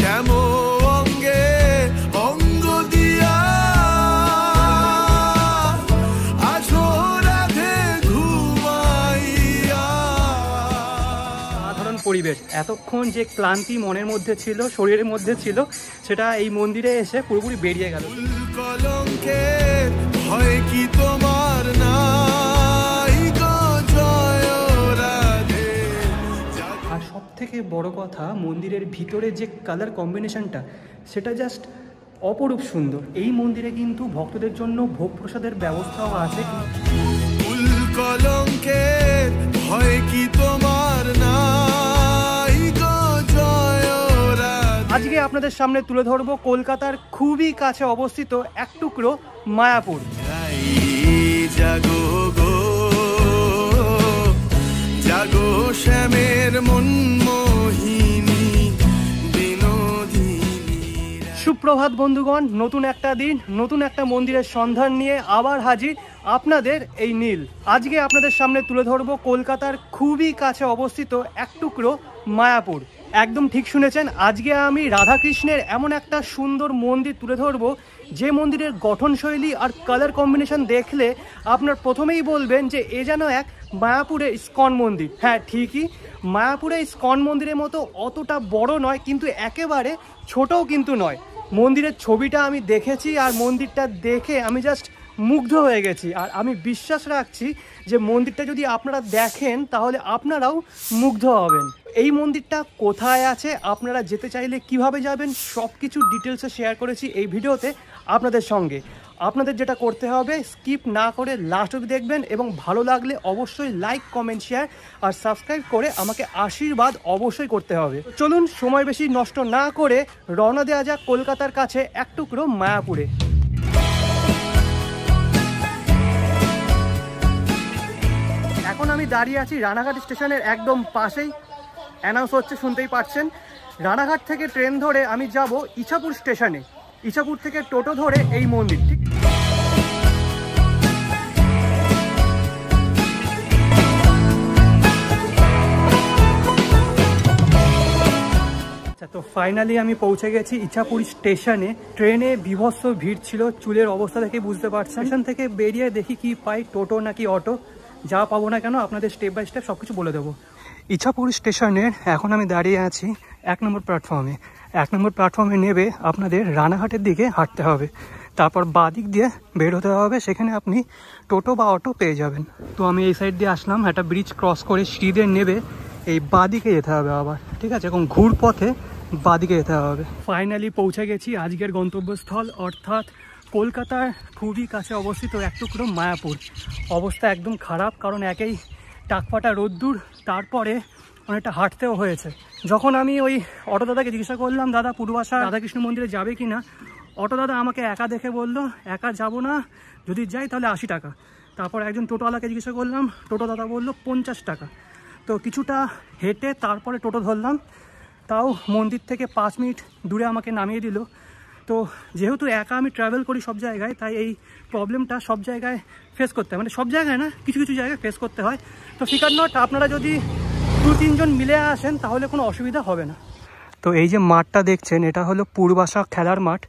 শ্যাম অঙ্গে অঙ্গ দিয়া আছো রাধে ঘুমাইয়া। সাধারণ পরিবেশ, এতক্ষণ যে ক্লান্তি মনের মধ্যে ছিল, শরীরের মধ্যে ছিল, সেটা এই মন্দিরে এসে পুরোপুরি বেরিয়ে গেল। কলঙ্কের ভয় কি তোমার নাই গো জয় রাধে। আর সব থেকে বড় কথা, মন্দিরের ভিতরে যে কালার কম্বিনেশনটা, সেটা জাস্ট অপরূপ সুন্দর। এই মন্দিরে কিন্তু ভক্তদের জন্য ভোগ প্রসাদের ব্যবস্থাও আছে। ফুল কলঙ্কের ভয় কি তোমার নাই গো জয় রাধে। আজকে আপনাদের সামনে তুলে ধরবো কলকাতার খুবই কাছে অবস্থিত এক টুকরো মায়াপুর। জাগো গো জাগো শ্যামের মনমোহিনী বিনোদিনী। সুপ্রভাত বন্ধুগণ, নতুন একটা দিন, নতুন একটা মন্দিরের সন্ধান নিয়ে আবার হাজির আপনাদের এই নীল। আজকে আপনাদের সামনে তুলে ধরবো কলকাতার খুবই কাছে অবস্থিত এক টুকরো মায়াপুর। একদম ঠিক শুনেছেন, আজকে আমি রাধাকৃষ্ণের এমন একটা সুন্দর মন্দির তুলে ধরবো, যে মন্দিরের গঠনশৈলী আর কালার কম্বিনেশন দেখলে আপনার প্রথমেই বলবেন যে এ যেন এক মায়াপুরের ইস্কন মন্দির। হ্যাঁ, ঠিকই, মায়াপুরে ইস্কন মন্দিরের মতো অতটা বড় নয়, কিন্তু একেবারে ছোটও কিন্তু নয়। মন্দিরের ছবিটা আমি দেখেছি আর মন্দিরটা দেখে আমি জাস্ট মুগ্ধ হয়ে গেছি। আর আমি বিশ্বাস রাখছি যে মন্দিরটা যদি আপনারা দেখেন তাহলে আপনারাও মুগ্ধ হবেন। এই মন্দিরটা কোথায় আছে, আপনারা যেতে চাইলে কিভাবে যাবেন, সব কিছু ডিটেলসে শেয়ার করেছি এই ভিডিওতে আপনাদের সঙ্গে। আপনাদের যেটা করতে হবে, স্কিপ না করে লাস্ট অবধি দেখবেন এবং ভালো লাগলে অবশ্যই লাইক, কমেন্ট, শেয়ার আর সাবস্ক্রাইব করে আমাকে আশীর্বাদ অবশ্যই করতে হবে। চলুন সময় বেশি নষ্ট না করে রওনা দেওয়া যাক কলকাতার কাছে এক টুকরো মায়াপুরে। এখন আমি দাঁড়িয়ে আছি রানাঘাট স্টেশনের একদম পাশেই। অ্যানাউন্স হচ্ছে, শুনতেই পাচ্ছেন। রানাঘাট থেকে ট্রেন ধরে আমি যাব ইছাপুর স্টেশনে, ইছাপুর থেকে টোটো ধরে এই মন্দির। ঠিক আচ্ছা, তো ফাইনালি আমি পৌঁছে গেছি ইছাপুর স্টেশনে। ট্রেনে বিভৎস ভিড় ছিল, চুলের অবস্থা দেখে বুঝতে পারছেন। স্টেশন থেকে বেরিয়ে দেখি কি পাই, টোটো নাকি অটো, যা পাবো না কেন আপনাদের স্টেপ বাই স্টেপ সব কিছু বলে দেবো। ইছাপুর স্টেশনের এখন আমি দাঁড়িয়ে আছি 1 নম্বর প্ল্যাটফর্মে। 1 নম্বর প্ল্যাটফর্মে নেবে আপনাদের রানাঘাটের দিকে হাঁটতে হবে, তারপর বাঁ দিক দিয়ে বের হতে হবে, সেখানে আপনি টোটো বা অটো পেয়ে যাবেন। তো আমি এই সাইড দিয়ে আসলাম, একটা ব্রিজ ক্রস করে সিঁড়ি নেবে এই বাঁ দিকে যেতে হবে আবার, ঠিক আছে, এবং ঘুর পথে বাঁ দিকে যেতে হবে। ফাইনালি পৌঁছে গেছি আজকের গন্তব্যস্থল, অর্থাৎ কলকাতার খুবই কাছে অবস্থিত এক টুকরো মায়াপুর। অবস্থা একদম খারাপ, কারণ একেই টাকফাটা রোদ্দুর, তারপরে অনেকটা হাঁটতেও হয়েছে। যখন আমি ওই অটো দাদাকে জিজ্ঞাসা করলাম, দাদা পূর্বাশা রাধাকৃষ্ণ মন্দিরে যাবে কি না, অটো দাদা আমাকে একা দেখে বললো একা যাব না, যদি যাই তাহলে 80 টাকা। তারপর একজন টোটোওয়ালাকে জিজ্ঞাসা করলাম, টোটো দাদা বললো 50 টাকা। তো কিছুটা হেঁটে তারপরে টোটো ধরলাম, তাও মন্দির থেকে 5 মিনিট দূরে আমাকে নামিয়ে দিল। তো যেহেতু একা আমি ট্রাভেল করি সব জায়গায়, তাই এই প্রবলেমটা সব জায়গায় ফেস করতে হয়, মানে সব জায়গায় না, কিছু কিছু জায়গায় ফেস করতে হয়। তো ফিকার নট, আপনারা যদি 2-3 জন মিলে আসেন তাহলে কোনো অসুবিধা হবে না। তো এই যে মাঠটা দেখছেন, এটা হলো পূর্বাশা খেলার মাঠ,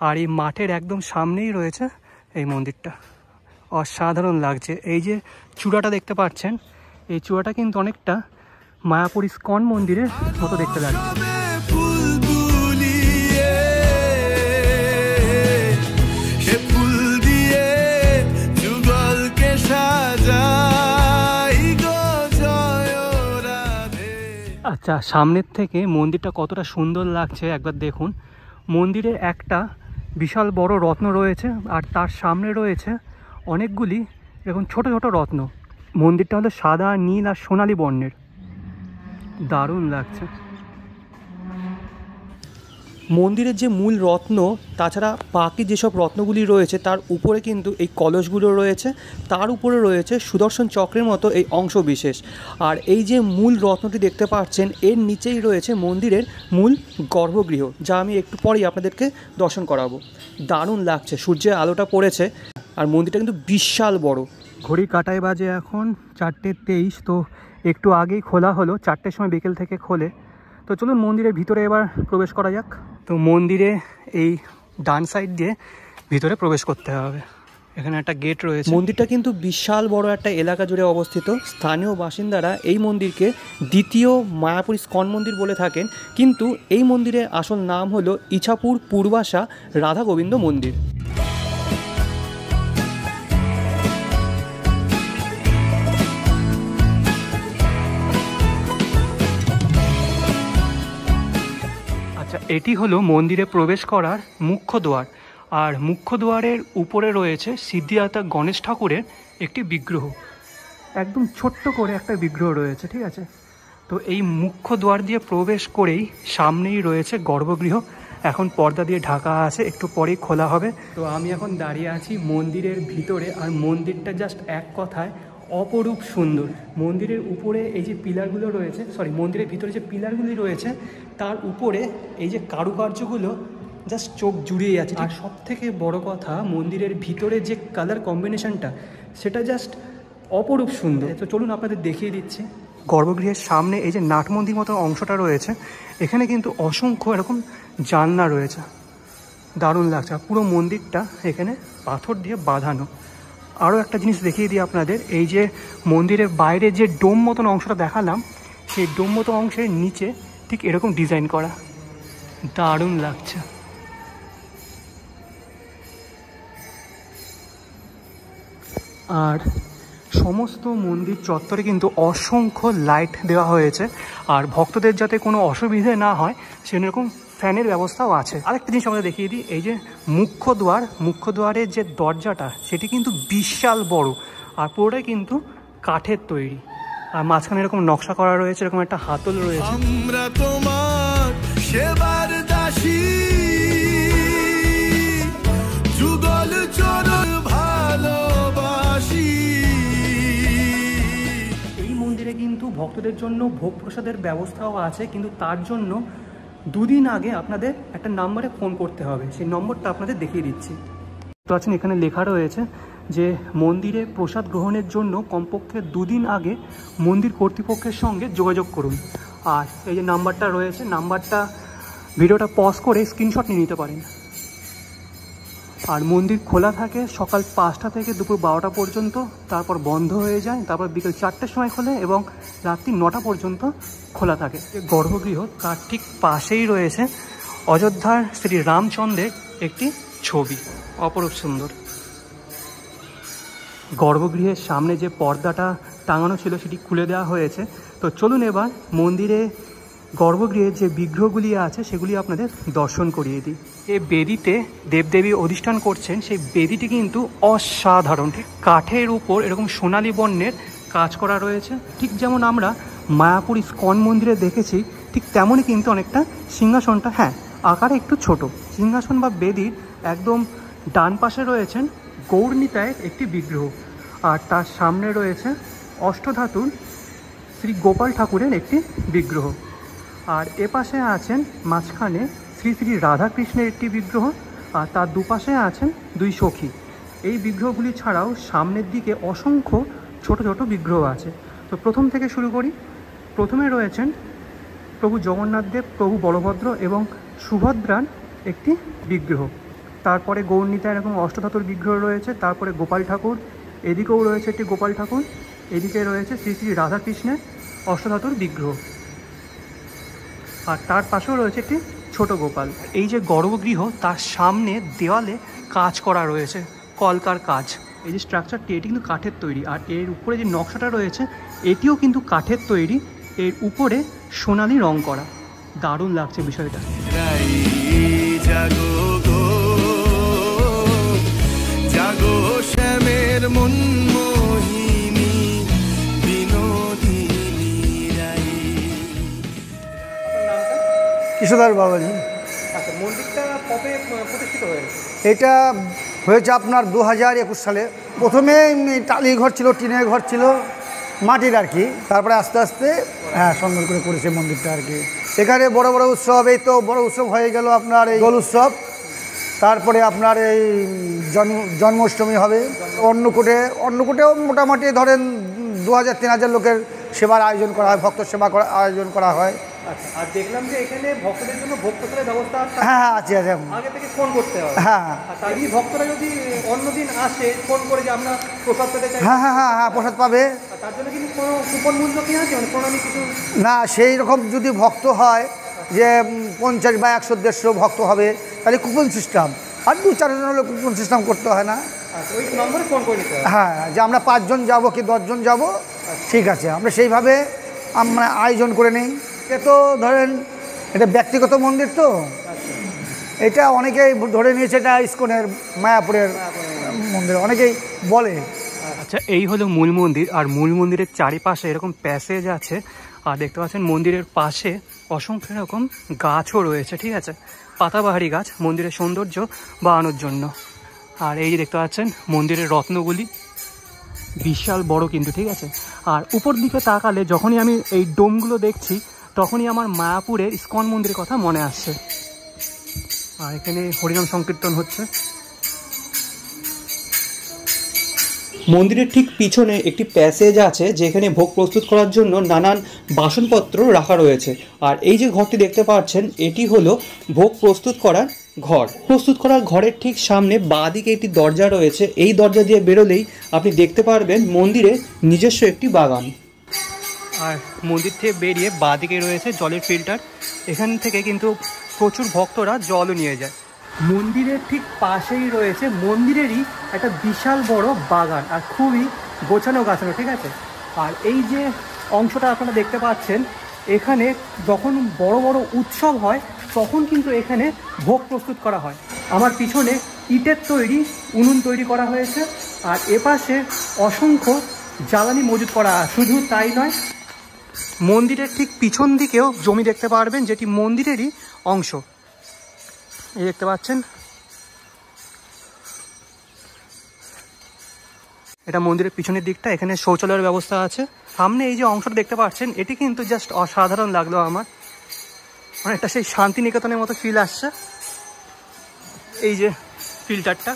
আর এই মাঠের একদম সামনেই রয়েছে এই মন্দিরটা। অসাধারণ লাগছে। এই যে চূড়াটা দেখতে পাচ্ছেন, এই চূড়াটা কিন্তু অনেকটা মায়াপুর ইস্কন মন্দিরের মতো দেখতে লাগছে। আচ্ছা, সামনের থেকে মন্দিরটা কতটা সুন্দর লাগছে একবার দেখুন। মন্দিরের একটা বিশাল বড় রত্ন রয়েছে, আর তার সামনে রয়েছে অনেকগুলি এরকম ছোট ছোট রত্ন। মন্দিরটা হলো সাদা, নীল আর সোনালি বর্ণের, দারুণ লাগছে। মন্দিরের যে মূল রত্ন, তাছাড়া বাকি যেসব রত্নগুলি রয়েছে তার উপরে কিন্তু এই কলসগুলো রয়েছে, তার উপরে রয়েছে সুদর্শন চক্রের মতো এই অংশ বিশেষ। আর এই যে মূল রত্নটি দেখতে পাচ্ছেন, এর নিচেই রয়েছে মন্দিরের মূল গর্ভগৃহ, যা আমি একটু পরেই আপনাদেরকে দর্শন করাবো। দারুণ লাগছে, সূর্যের আলোটা পড়েছে, আর মন্দিরটা কিন্তু বিশাল বড়। ঘড়ি কাটায় বাজে এখন 4:23। তো একটু আগেই খোলা হলো, 4টের সময় বিকেল থেকে খোলে। তো চলুন মন্দিরের ভিতরে এবার প্রবেশ করা যাক। তো মন্দিরে এই ডান সাইড দিয়ে ভিতরে প্রবেশ করতে হবে। এখানে একটা গেট রয়েছে। মন্দিরটা কিন্তু বিশাল বড় একটা এলাকা জুড়ে অবস্থিত। স্থানীয় বাসিন্দারা এই মন্দিরকে দ্বিতীয় মায়াপুর ইস্কন মন্দির বলে থাকেন, কিন্তু এই মন্দিরের আসল নাম হলো ইছাপুর পূর্বাশা রাধা গোবিন্দ মন্দির। আচ্ছা, এটি হলো মন্দিরে প্রবেশ করার মুখ্য দ্বার। আর মুখ্য দ্বারের উপরে রয়েছে সিদ্ধিদাতা গণেশ ঠাকুরের একটি বিগ্রহ, একদম ছোট্ট করে একটা বিগ্রহ রয়েছে, ঠিক আছে। তো এই মুখ্য দ্বার দিয়ে প্রবেশ করেই সামনেই রয়েছে গর্ভগৃহ। এখন পর্দা দিয়ে ঢাকা আছে, একটু পরেই খোলা হবে। তো আমি এখন দাঁড়িয়ে আছি মন্দিরের ভিতরে, আর মন্দিরটা জাস্ট এক কথায় অপরূপ সুন্দর। মন্দিরের উপরে এই যে পিলারগুলো রয়েছে, মন্দিরের ভিতরে যে পিলারগুলি রয়েছে তার উপরে এই যে কারুকার্যগুলো জাস্ট চোখ জুড়িয়ে যাচ্ছে। আর সব থেকে বড় কথা, মন্দিরের ভিতরে যে কালার কম্বিনেশনটা সেটা জাস্ট অপরূপ সুন্দর। তো চলুন আপনাদের দেখিয়ে দিচ্ছি। গর্ভগৃহের সামনে এই যে নাট মন্দির মতো অংশটা রয়েছে, এখানে কিন্তু অসংখ্য এরকম জানলা রয়েছে, দারুণ লাগছে। পুরো মন্দিরটা এখানে পাথর দিয়ে বাঁধানো। আরও একটা জিনিস দেখিয়ে দিই আপনাদের, এই যে মন্দিরের বাইরে যে ডোম মতন অংশটা দেখালাম, সেই ডোম মতো অংশের নিচে ঠিক এরকম ডিজাইন করা, দারুণ লাগছে। আর সমস্ত মন্দির চত্বরে কিন্তু অসংখ্য লাইট দেওয়া হয়েছে, আর ভক্তদের যাতে কোনো অসুবিধে না হয় সেরকম ফ্যানের ব্যবস্থাও আছে। আরেকটা জিনিস আমাদের দেখিয়ে দিই, এই যে মুখ্য দ্বারের যে দরজাটা সেটি কিন্তু বিশাল বড়, আর পুরোটাই কিন্তু কাঠের তৈরি, আর মাঝখানে এরকম নকশা করা রয়েছে, এরকম একটা হাতল রয়েছে। আমরা তোমার সেবার দাসী, যুগল চরণ ভালোবাসি। এই মন্দিরে কিন্তু ভক্তদের জন্য ভোগ প্রসাদের ব্যবস্থাও আছে, কিন্তু তার জন্য দুদিন আগে আপনাদের একটা নম্বরে ফোন করতে হবে। সেই নম্বরটা আপনাদের দেখিয়ে দিচ্ছি। তো আছেন, এখানে লেখা রয়েছে যে মন্দিরে প্রসাদ গ্রহণের জন্য কমপক্ষে দুদিন আগে মন্দির কর্তৃপক্ষের সঙ্গে যোগাযোগ করুন। আর এই যে নাম্বারটা রয়েছে, নাম্বারটা ভিডিওটা পজ করে স্ক্রিনশট নিয়ে নিতে পারেন। আর মন্দির খোলা থাকে সকাল 5টা থেকে দুপুর 12টা পর্যন্ত, তারপর বন্ধ হয়ে যায়, তারপর বিকেল 4টের সময় খোলে এবং রাত্রি 9টা পর্যন্ত খোলা থাকে। গর্ভগৃহ তার ঠিক পাশেই রয়েছে অযোধ্যার শ্রী রামচন্দ্রের একটি ছবি, অপরূপ সুন্দর। গর্ভগৃহের সামনে যে পর্দাটা টাঙানো ছিল সেটি খুলে দেওয়া হয়েছে। তো চলুন এবার মন্দিরে গর্ভগৃহে যে বিগ্রহগুলি আছে সেগুলি আপনাদের দর্শন করিয়ে দিই। এই বেদিতে দেবদেবী অধিষ্ঠান করছেন, সেই বেদিটি কিন্তু অসাধারণ। ঠিক কাঠের উপর এরকম সোনালী বর্ণের কাজ করা রয়েছে, ঠিক যেমন আমরা মায়াপুর ইস্কন মন্দিরে দেখেছি, ঠিক তেমনই কিন্তু অনেকটা সিংহাসনটা, হ্যাঁ আকারে একটু ছোট। সিংহাসন বা বেদির একদম ডান পাশে রয়েছেন গৌরনিতায়ের একটি বিগ্রহ, আর তার সামনে রয়েছে অষ্টধাতুর শ্রী গোপাল ঠাকুরের একটি বিগ্রহ, আর এপাশে আছেন মাঝখানে শ্রী শ্রী রাধাকৃষ্ণের একটি বিগ্রহ, আর তার দুপাশে আছেন দুই সখী। এই বিগ্রহগুলি ছাড়াও সামনের দিকে অসংখ্য ছোট ছোট বিগ্রহ আছে। তো প্রথম থেকে শুরু করি। প্রথমে রয়েছেন প্রভু জগন্নাথ দেব, প্রভু বলভদ্র এবং সুভদ্রার একটি বিগ্রহ। তারপরে গৌরনিতায় এরকম অষ্টধাতুর বিগ্রহ রয়েছে, তারপরে গোপাল ঠাকুর, এদিকেও রয়েছে একটি গোপাল ঠাকুর, এদিকে রয়েছে শ্রী শ্রী রাধাকৃষ্ণের অষ্টধাতুর বিগ্রহ, আর তার পাশেও রয়েছে একটি ছোট গোপাল। এই যে গর্ভগৃহ তার সামনে দেওয়ালে কাজ করা রয়েছে, কলকার কাজ। এই যে স্ট্রাকচারটি এটি কিন্তু কাঠের তৈরি, আর এর উপরে যে নকশাটা রয়েছে এটিও কিন্তু কাঠের তৈরি, এর উপরে সোনালি রং করা, দারুণ লাগছে বিষয়টা। জাগো গো জাগো শ্যামের মন মোহিনী বিনোদিনী রাই। কৃষ্ণদাস বাবাজি। আচ্ছা, মন্দিরটা কবে প্রতিষ্ঠিত হয়েছে? এটা হয়েছে আপনার 2021 সালে। প্রথমে টালির ঘর ছিল, টিনের ঘর ছিল, মাটির আর কি। তারপরে আস্তে আস্তে সুন্দর করে করেছে মন্দিরটা আর কি। এখানে বড় বড় উৎসব, এই তো বড় উৎসব হয়ে গেল আপনার এই দোল উৎসব, তারপরে আপনার এই জন্মাষ্টমী হবে। অন্নকূটেও মোটামুটি ধরেন 2000-3000 লোকের সেবার আয়োজন করা হয়, ভক্ত সেবা আয়োজন করা হয়। আচ্ছা, আর দেখলাম যে এখানে ভক্তদের জন্য ভোগ প্রসাদের ব্যবস্থা আছে। হ্যাঁ হ্যাঁ আছে আছে। আগে থেকে ফোন করতে হবে। হ্যাঁ আর তাই ভক্তরা যদি অন্যদিন আসে ফোন করে যে আমরা প্রসাদ পেতে চাই, হ্যাঁ হ্যাঁ হ্যাঁ হ্যাঁ প্রসাদ পাবে। তার জন্য কিন্তু কোনো কুপন মূল্য কি আছে, মানে কোনো কিছু না, সেই রকম যদি ভক্ত হয় যে 50 বা 100-150 ভক্ত হবে তাহলে কুপন সিস্টেম, আর 2-4 জন হলে কুপন সিস্টেম করতে হয় না। ওই নম্বরে ফোন করে নিতে হবে। হ্যাঁ, যে আমরা 5 জন যাব কি 10 জন যাব, ঠিক আছে, আমরা সেইভাবে আমরা আয়োজন করে নিই। এ তো ধরেন এটা ব্যক্তিগত মন্দির, তো এটা অনেকেই ধরে নিয়েছে এটা ইস্কনের মায়াপুরের মন্দির, অনেকেই বলে। আচ্ছা, এই হলো মূল মন্দির, আর মূল মন্দিরের চারিপাশে এরকম প্যাসেজ আছে, আর দেখতে পাচ্ছেন মন্দিরের পাশে অসংখ্য এরকম গাছও রয়েছে, ঠিক আছে, পাতাবাহারি গাছ মন্দিরের সৌন্দর্য বাড়ানোর জন্য। আর এই যে দেখতে পাচ্ছেন মন্দিরের রত্নগুলি বিশাল বড় কিন্তু, ঠিক আছে। আর উপর দিকে তাকালে যখনই আমি এই ডোমগুলো দেখছি তখনই আমার মায়াপুরের ইস্কন মন্দিরের কথা মনে আসছে। আর এখানে হরিনাম সংকীর্তন হচ্ছে। মন্দিরের ঠিক পিছনে একটি প্যাসেজ আছে যেখানে ভোগ প্রস্তুত করার জন্য নানান বাসনপত্র রাখা রয়েছে। আর এই যে ঘরটি দেখতে পাচ্ছেন এটি হলো ভোগ প্রস্তুত করার ঘর। প্রস্তুত করার ঘরের ঠিক সামনে বাঁদিকে একটি দরজা রয়েছে, এই দরজা দিয়ে বেরোলেই আপনি দেখতে পারবেন মন্দিরে নিজস্ব একটি বাগান। আর মন্দির থেকে বেরিয়ে বাঁদিকে রয়েছে জলের ফিল্টার, এখান থেকে কিন্তু প্রচুর ভক্তরা জলও নিয়ে যায়। মন্দিরের ঠিক পাশেই রয়েছে মন্দিরেরই একটা বিশাল বড় বাগান, আর খুবই গোছানো গাছানো, ঠিক আছে। আর এই যে অংশটা আপনারা দেখতে পাচ্ছেন, এখানে যখন বড় বড় উৎসব হয় তখন কিন্তু এখানে ভোগ প্রস্তুত করা হয়। আমার পিছনে ইটের তৈরি উনুন তৈরি করা হয়েছে, আর এপাশে অসংখ্য জ্বালানি মজুত করা। শুধু তাই নয়, মন্দিরের ঠিক পিছন দিকেও জমি দেখতে পারবেন যেটি মন্দিরেরই অংশ। এই দেখতে পাচ্ছেন এটা মন্দিরের পিছনের দিকটা, এখানে শৌচালয়ের ব্যবস্থা আছে। সামনে এই যে অংশটা দেখতে পাচ্ছেন এটি কিন্তু জাস্ট অসাধারণ লাগলো আমার, মানে এটা সেই শান্তিনিকেতনের মতো ফিল আসছে। এই যে ফিল্টারটা,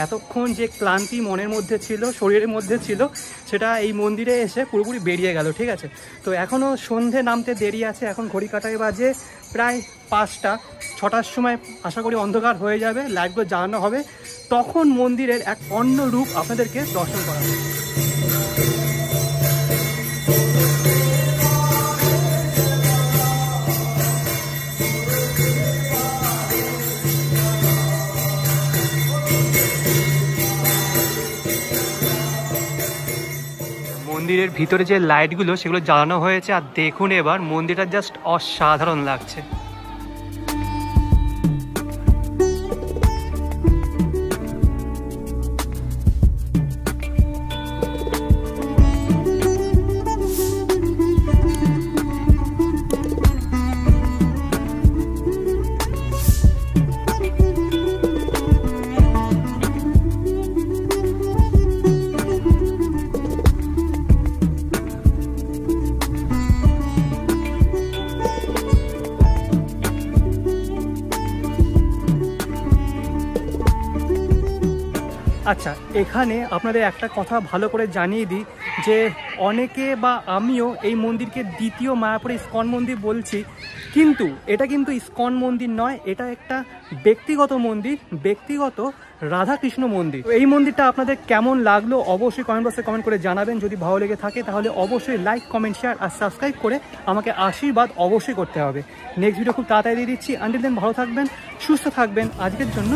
এতক্ষণ যে ক্লান্তি মনের মধ্যে ছিল, শরীরের মধ্যে ছিল, সেটা এই মন্দিরে এসে পুরোপুরি বেরিয়ে গেল, ঠিক আছে। তো এখনও সন্ধে নামতে দেরি আছে, এখন ঘড়ি কাটায় বাজে প্রায় 5টা। 6টার সময় আশা করি অন্ধকার হয়ে যাবে, লাইটগুলো জ্বালানো হবে, তখন মন্দিরের এক অন্য রূপ আপনাদেরকে দর্শন করা হবে। মন্দিরের ভিতরে যে লাইটগুলো সেগুলো জ্বালানো হয়েছে, আর দেখুন এবার মন্দিরটা জাস্ট অসাধারণ লাগছে। আচ্ছা, এখানে আপনাদের একটা কথা ভালো করে জানিয়ে দিই যে অনেকে বা আমিও এই মন্দিরকে দ্বিতীয় মায়াপুরের ইস্কন মন্দির বলছি, কিন্তু এটা কিন্তু ইস্কন মন্দির নয়, এটা একটা ব্যক্তিগত মন্দির, ব্যক্তিগত রাধাকৃষ্ণ মন্দির। এই মন্দিরটা আপনাদের কেমন লাগলো অবশ্যই কমেন্ট বক্সে কমেন্ট করে জানাবেন। যদি ভালো লেগে থাকে তাহলে অবশ্যই লাইক, কমেন্ট, শেয়ার আর সাবস্ক্রাইব করে আমাকে আশীর্বাদ অবশ্যই করতে হবে। নেক্সট ভিডিও খুব তাড়াতাড়ি দিয়ে দিচ্ছি। আনটিল দেন ভালো থাকবেন, সুস্থ থাকবেন। আজকের জন্য